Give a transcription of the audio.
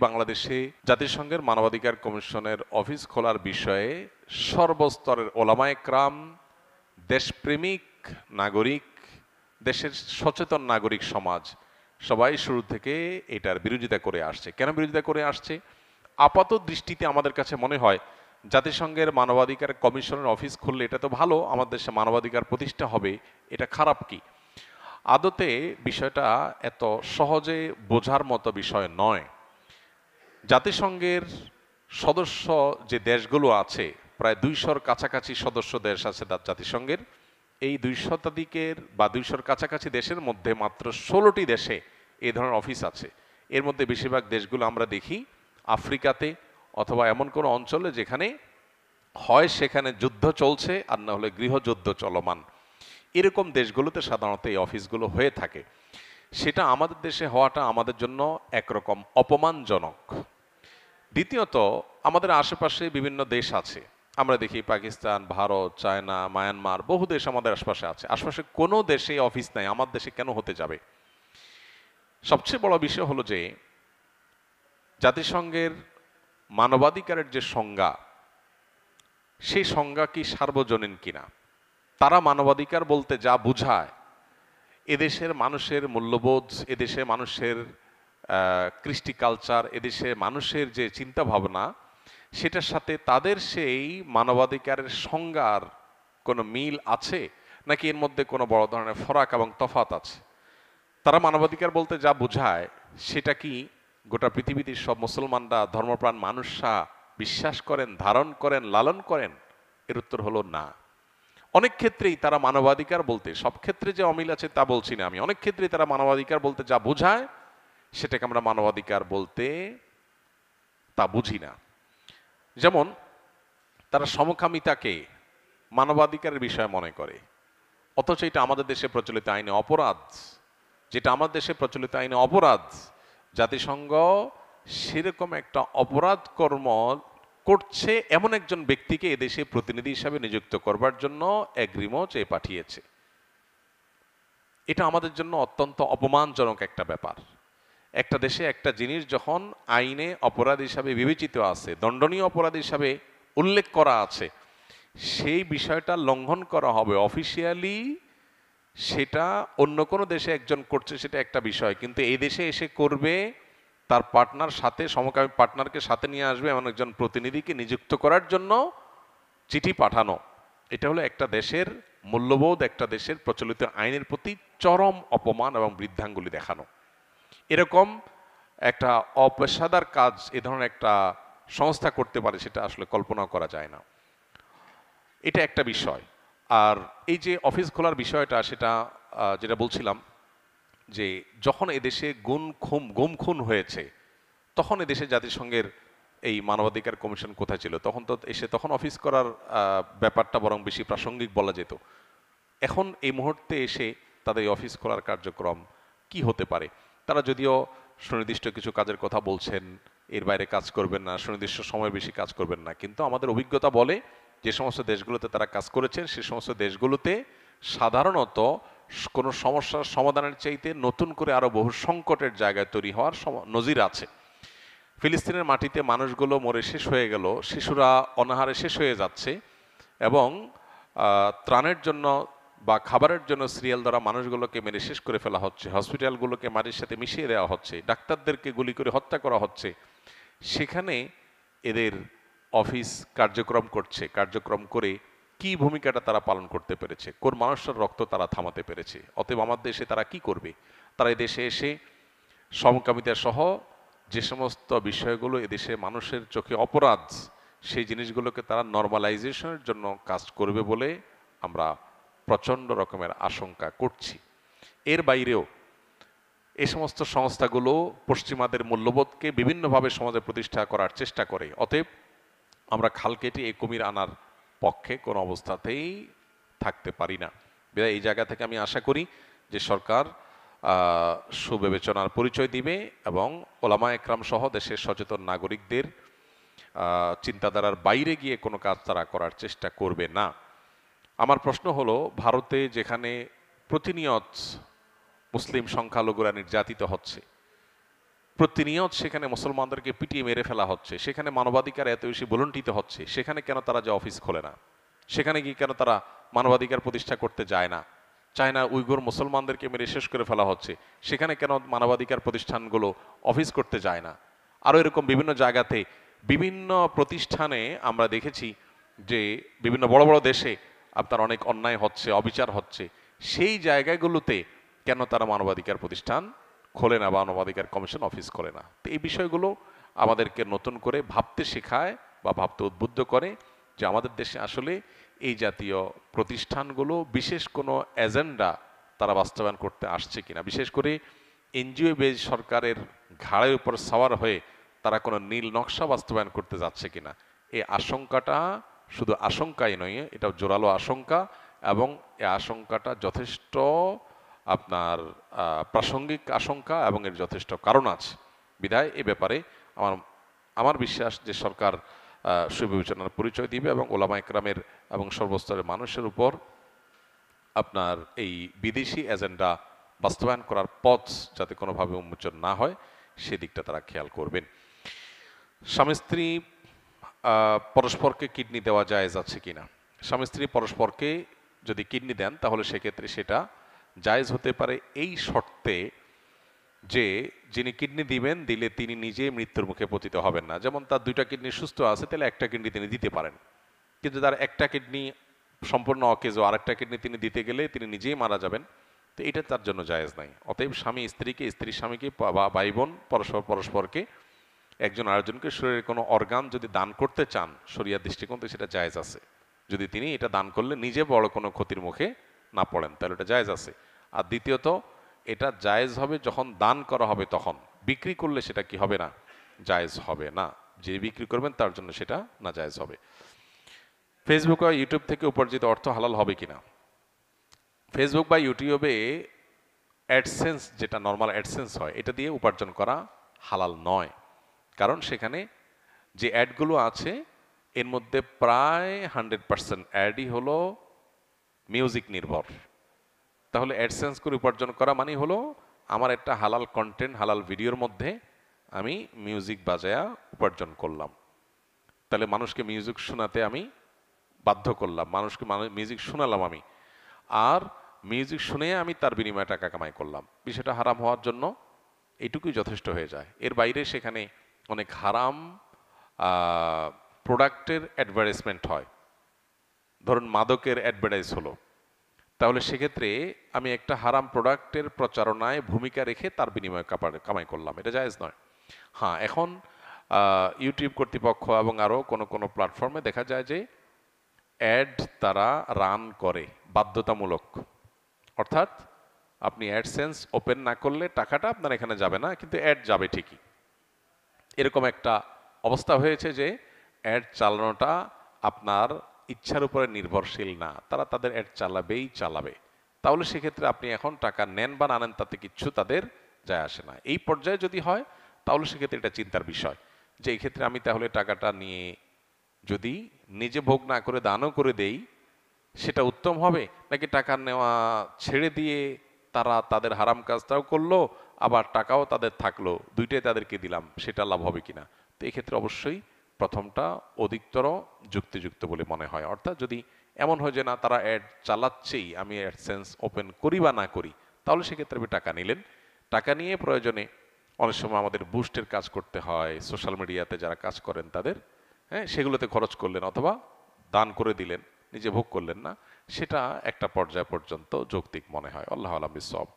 বাংলাদেশে জাতিসংঘের মানবাধিকার কমিশনের অফিস খোলার বিষয়ে সর্বস্তরের ওলামায়ে কেরাম, দেশপ্রেমিক নাগরিক, দেশের সচেতন নাগরিক সমাজ সবাই শুরু থেকে এটার বিরোধিতা করে আসছে। কেন বিরোধিতা করে আসছে? আপাত দৃষ্টিতে আমাদের কাছে মনে হয় জাতিসংঘের মানবাধিকার কমিশনের অফিস খুললে এটা তো ভালো, আমাদের দেশে মানবাধিকার প্রতিষ্ঠা হবে, এটা খারাপ কি? আদতে বিষয়টা এত সহজে বোঝার মতো বিষয় নয়। জাতিসংঘের সদস্য যে দেশগুলো আছে, প্রায় ২০০-র কাছাকাছি সদস্য দেশ আছে জাতিসংঘের। এই ২০০ শতাধিকের বা ২০০-র কাছাকাছি দেশের মধ্যে মাত্র ১৬টি দেশে এই ধরনের অফিস আছে। এর মধ্যে বেশিরভাগ দেশগুলো আমরা দেখি আফ্রিকাতে অথবা এমন কোনো অঞ্চলে যেখানে হয় সেখানে যুদ্ধ চলছে আর না হলে গৃহযুদ্ধ চলমান। এরকম দেশগুলোতে সাধারণত এই অফিসগুলো হয়ে থাকে। সেটা আমাদের দেশে হওয়াটা আমাদের জন্য একরকম অপমানজনক। দ্বিতীয়ত, আমাদের আশেপাশে বিভিন্ন দেশ আছে, আমরা দেখি পাকিস্তান, ভারত, চায়না, মায়ানমার, বহু দেশ আমাদের আশপাশে আছে। আশপাশে কোনো দেশে অফিস নাই, আমার দেশে কেন হতে যাবে? সবচেয়ে বড় বিষয় হলো যে জাতিসংঘের মানবাধিকারের যে সংজ্ঞা, সেই সংজ্ঞা কি সার্বজনীন কিনা? তারা মানবাধিকার বলতে যা বুঝায়, এদেশের মানুষের মূল্যবোধ, এদেশের মানুষের কৃষ্টি কালচার, এদেশে মানুষের যে চিন্তা ভাবনা, সেটার সাথে তাদের সেই মানবাধিকারের সংজ্ঞার কোনো মিল আছে, নাকি এর মধ্যে কোনো বড় ধরনের ফরাক এবং তফাত আছে? তারা মানবাধিকার বলতে যা বোঝায় সেটা কি গোটা পৃথিবীতে সব মুসলমানরা, ধর্মপ্রাণ মানুষরা বিশ্বাস করেন, ধারণ করেন, লালন করেন? এর উত্তর হলো না। অনেক ক্ষেত্রেই তারা মানবাধিকার বলতে, সব ক্ষেত্রে যে অমিল আছে তা বলছি না আমি, অনেক ক্ষেত্রেই তারা মানবাধিকার বলতে যা বোঝায় সেটাকে আমরা মানবাধিকার বলতে তা বুঝি না। যেমন তারা সমকামিতাকে মানবাধিকারের বিষয় মনে করে, অথচ এটা আমাদের দেশে প্রচলিত আইনে অপরাধ। যেটা আমাদের দেশে প্রচলিত আইনে অপরাধ, জাতিসংঘ সেরকম একটা অপরাধ কর্ম করছে এমন একজন ব্যক্তিকে এদেশে প্রতিনিধি হিসাবে নিযুক্ত করবার জন্য এগ্রিমো চেয়ে পাঠিয়েছে। এটা আমাদের জন্য অত্যন্ত অপমানজনক একটা ব্যাপার। একটা দেশে একটা জিনিস যখন আইনে অপরাধ হিসাবে বিবেচিত আছে, দণ্ডনীয় অপরাধ হিসাবে উল্লেখ করা আছে, সেই বিষয়টা লঙ্ঘন করা হবে অফিসিয়ালি। সেটা অন্য কোনো দেশে একজন করছে সেটা একটা বিষয়, কিন্তু এই দেশে এসে করবে, তার পার্টনার সাথে, সমকামী পার্টনারকে সাথে নিয়ে আসবে এমন একজন প্রতিনিধিকে নিযুক্ত করার জন্য চিঠি পাঠানো, এটা হলো একটা দেশের মূল্যবোধ, একটা দেশের প্রচলিত আইনের প্রতি চরম অপমান এবং বৃদ্ধাঙ্গুলি দেখানো। এরকম একটা অপেশাদার কাজ এ ধরনের একটা সংস্থা করতে পারে, সেটা আসলে কল্পনা করা যায় না। এটা একটা বিষয়। আর এই যে অফিস খোলার বিষয়টা, সেটা যেটা বলছিলাম যে যখন এদেশে গুম খুন হয়েছে, তখন এদেশে জাতিসংঘের এই মানবাধিকার কমিশন কোথায় ছিল? তখন অফিস করার ব্যাপারটা বরং বেশি প্রাসঙ্গিক বলা যেত। এখন এই মুহূর্তে এসে তাদের এই অফিস খোলার কার্যক্রম কি হতে পারে? তারা যদিও সুনির্দিষ্ট কিছু কাজের কথা বলছেন, এর বাইরে কাজ করবেন না, সুনির্দিষ্ট সময় বেশি কাজ করবেন না, কিন্তু আমাদের অভিজ্ঞতা বলে যে সমস্ত দেশগুলোতে তারা কাজ করেছেন, সে সমস্ত দেশগুলোতে সাধারণত কোনো সমস্যার সমাধানের চাইতে নতুন করে আরো বহু সংকটের জায়গায় তৈরি হওয়ার নজির আছে। ফিলিস্তিনের মাটিতে মানুষগুলো মরে শেষ হয়ে গেল, শিশুরা অনাহারে শেষ হয়ে যাচ্ছে, এবং ত্রাণের জন্য বা খাবারের জন্য সিরিয়াল দ্বারা মানুষগুলোকে মেরে শেষ করে ফেলা হচ্ছে, হসপিটালগুলোকে মাটির সাথে মিশিয়ে দেওয়া হচ্ছে, ডাক্তারদেরকে গুলি করে হত্যা করা হচ্ছে। সেখানে এদের অফিস কার্যক্রম করে কি ভূমিকাটা তারা পালন করতে পেরেছে? কোন মানুষের রক্ত তারা থামাতে পেরেছে? অতএব আমার দেশে তারা কি করবে? তারা এই দেশে এসে সমকামিতা সহ যে সমস্ত বিষয়গুলো এদেশে মানুষের চোখে অপরাধ, সেই জিনিসগুলোকে তারা নর্মালাইজেশনের জন্য কাজ করবে বলে আমরা প্রচণ্ড রকমের আশঙ্কা করছি। এর বাইরেও এই সমস্ত সংস্থাগুলো পশ্চিমাদের মূল্যবোধকে বিভিন্নভাবে সমাজে প্রতিষ্ঠা করার চেষ্টা করে। অতএব আমরা খাল কেটে এই কুমির আনার পক্ষে কোনো অবস্থাতেই থাকতে পারি না। বিধায় এই জায়গা থেকে আমি আশা করি যে সরকার সুবিবেচনার পরিচয় দিবে এবং ওলামা একরাম সহ দেশের সচেতন নাগরিকদের চিন্তাধারার বাইরে গিয়ে কোনো কাজ তারা করার চেষ্টা করবে না। আমার প্রশ্ন হলো, ভারতে যেখানে প্রতিনিয়ত মুসলিম সংখ্যালঘুরা নির্যাতিত হচ্ছে, প্রতিনিয়ত সেখানে মুসলমানদেরকে পিটিয়ে মেরে ফেলা হচ্ছে, সেখানে মানবাধিকার এত বেশি ভুলুণ্ঠিত হচ্ছে, সেখানে কেন তারা যে অফিস খোলে না? সেখানে গিয়ে কেন তারা মানবাধিকার প্রতিষ্ঠা করতে যায় না? চায়না উইগুর মুসলমানদেরকে মেরে শেষ করে ফেলা হচ্ছে, সেখানে কেন মানবাধিকার প্রতিষ্ঠানগুলো অফিস করতে যায় না? আরও এরকম বিভিন্ন জায়গাতে বিভিন্ন প্রতিষ্ঠানে আমরা দেখেছি যে বিভিন্ন বড় বড় দেশে আপনার অনেক অন্যায় হচ্ছে, অবিচার হচ্ছে, সেই জায়গাগুলোতে কেন তারা মানবাধিকার প্রতিষ্ঠান খোলে না বা মানবাধিকার কমিশন অফিস খোলে না? তো এই বিষয়গুলো আমাদেরকে নতুন করে ভাবতে শেখায় বা ভাবতে উদ্বুদ্ধ করে যে আমাদের দেশে আসলে এই জাতীয় প্রতিষ্ঠানগুলো বিশেষ কোনো এজেন্ডা তারা বাস্তবায়ন করতে আসছে কিনা, বিশেষ করে এনজিও বেজ সরকারের ঘাড়ের উপর সাওয়ার হয়ে তারা কোনো নীল নকশা বাস্তবায়ন করতে যাচ্ছে কিনা। এই আশঙ্কাটা শুধু আশঙ্কাই নয়, এটা জোরালো আশঙ্কা, এবং এই আশঙ্কাটা যথেষ্ট আপনার প্রাসঙ্গিক আশঙ্কা এবং এর যথেষ্ট কারণ আছে। বিধায় এ ব্যাপারে আমার বিশ্বাস যে সরকার সুবিবেচনার পরিচয় দিবে এবং ওলামা একরামের এবং সর্বস্তরের মানুষের উপর আপনার এই বিদেশি এজেন্ডা বাস্তবায়ন করার পথ যাতে কোনোভাবে উন্মোচন না হয় সেদিকটা তারা খেয়াল করবেন। স্বামী স্ত্রী পরস্পরকে কিডনি দেওয়া জায়েজ আছে কিনা? স্বামী স্ত্রী পরস্পরকে যদি কিডনি দেন তাহলে সেক্ষেত্রে সেটা জায়েজ হতে পারে এই শর্তে যে যিনি কিডনি দিবেন, দিলে তিনি নিজে মৃত্যুর মুখে পতিত হবেন না। যেমন তার দুইটা কিডনি সুস্থ আছে, তাহলে একটা কিডনি তিনি দিতে পারেন, কিন্তু তার একটা কিডনি সম্পূর্ণ অকেজো, আরেকটা কিডনি তিনি দিতে গেলে তিনি নিজেই মারা যাবেন, তো এটা তার জন্য জায়েজ নাই। অতএব স্বামী স্ত্রীকে, স্ত্রী স্বামীকে বা ভাই বোন পরস্পরকে একজন আরেকজনকে শরীরের কোনো অর্গান যদি দান করতে চান শরিয়ার দৃষ্টিকোণ থেকে সেটা জায়েজ আছে, যদি তিনি এটা দান করলে নিজে বড় কোনো ক্ষতির মুখে না পড়েন, তাহলে এটা জায়েজ আছে। আর দ্বিতীয়ত এটা জায়েজ হবে যখন দান করা হবে, তখন বিক্রি করলে সেটা কি হবে না, জায়েজ হবে না। যে বিক্রি করবেন তার জন্য সেটা না জায়েজ হবে। ফেসবুক বা ইউটিউব থেকে উপার্জিত অর্থ হালাল হবে কিনা? ফেসবুক বা ইউটিউবে অ্যাডসেন্স, যেটা নর্মাল অ্যাডসেন্স হয়, এটা দিয়ে উপার্জন করা হালাল নয়। কারণ সেখানে যে অ্যাডগুলো আছে এর মধ্যে প্রায় 100% অ্যাডই হলো মিউজিক নির্ভর। তাহলে অ্যাডসেন্স করে উপার্জন করা মানে হলো আমার একটা হালাল কন্টেন্ট, হালাল ভিডিওর মধ্যে আমি মিউজিক বাজায়া উপার্জন করলাম, তাহলে মানুষকে মিউজিক শোনাতে আমি বাধ্য করলাম, মানুষকে মিউজিক শোনালাম আমি, আর মিউজিক শুনে আমি তার বিনিময়ে টাকা কামাই করলাম। বিষয়টা হারাম হওয়ার জন্য এইটুকুই যথেষ্ট হয়ে যায়। এর বাইরে সেখানে অনেক হারাম প্রোডাক্টের অ্যাডভার্টাইজমেন্ট হয়। ধরুন মাদকের অ্যাডভার্টাইজ হলো, তাহলে সেক্ষেত্রে আমি একটা হারাম প্রোডাক্টের প্রচারণায় ভূমিকা রেখে তার বিনিময়ে কামাই করলাম, এটা জায়েজ নয়। হ্যাঁ, এখন ইউটিউব কর্তৃপক্ষ এবং আরও কোনো প্ল্যাটফর্মে দেখা যায় যে অ্যাড তারা রান করে বাধ্যতামূলক, অর্থাৎ আপনি অ্যাডসেন্স ওপেন না করলে টাকাটা আপনার এখানে যাবে না, কিন্তু অ্যাড যাবে ঠিকই। এরকম একটা অবস্থা হয়েছে যে অ্যাড চালানোটা আপনার ইচ্ছার উপরে নির্ভরশীল না, তারা তাদের অ্যাড চালাবে। তাহলে সেক্ষেত্রে আপনি এখন টাকা নেন বা না নেন তাতে কিচ্ছু তাদের যায় আসে না। এই পর্যায়ে যদি হয় তাহলে সেক্ষেত্রে এটা চিন্তার বিষয় যে এই ক্ষেত্রে আমি তাহলে টাকাটা নিয়ে যদি নিজে ভোগ না করে দানও করে দেই সেটা উত্তম হবে, নাকি টাকা নেওয়া ছেড়ে দিয়ে তারা তাদের হারাম কাজটাও করলো আবার টাকাও তাদের থাকলো, দুইটাই তাদেরকে দিলাম, সেটা লাভ হবে কিনা? তো এক্ষেত্রে অবশ্যই প্রথমটা অধিকতর যুক্তিযুক্ত বলে মনে হয়। অর্থাৎ যদি এমন হয় যে না তারা অ্যাড চালাচ্ছেই, আমি অ্যাডসেন্স ওপেন করি বা না করি, তাহলে সেক্ষেত্রে আপনি টাকা নিলেন, টাকা নিয়ে প্রয়োজনে অনেক সময় আমাদের বুস্টের কাজ করতে হয়, সোশ্যাল মিডিয়াতে যারা কাজ করেন তাদের, হ্যাঁ, সেগুলোতে খরচ করলেন অথবা দান করে দিলেন, নিজে ভোগ করলেন না, সেটা একটা পর্যায় পর্যন্ত যৌক্তিক মনে হয়। আল্লাহ আলাম বিসওয়াব।